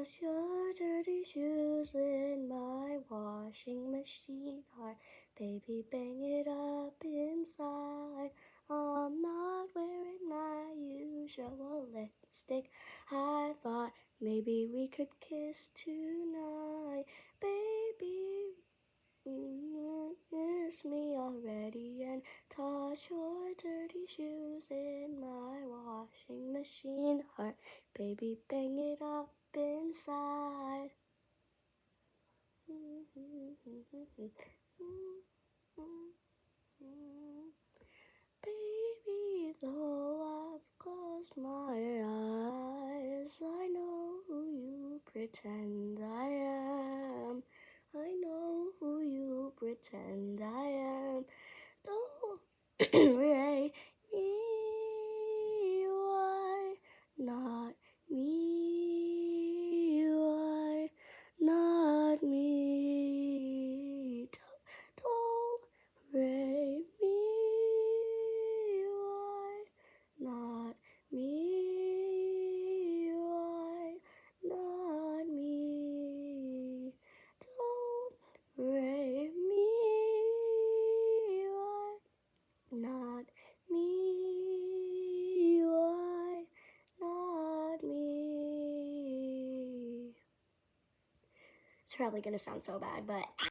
Toss your dirty shoes in my washing machine. Heart, baby, bang it up inside. I'm not wearing my usual lipstick. I thought maybe we could kiss tonight. Baby, miss me already and toss your dirty shoes in my washing machine. Heart, baby, bang it up inside. Baby, though I've closed my eyes, I know who you pretend I am. I know who you pretend I am. Don't ray me, why not me? Why not me? Don't ray me, why not me? Why not me? Don't ray me, why not me? Why not me? It's probably gonna sound so bad, but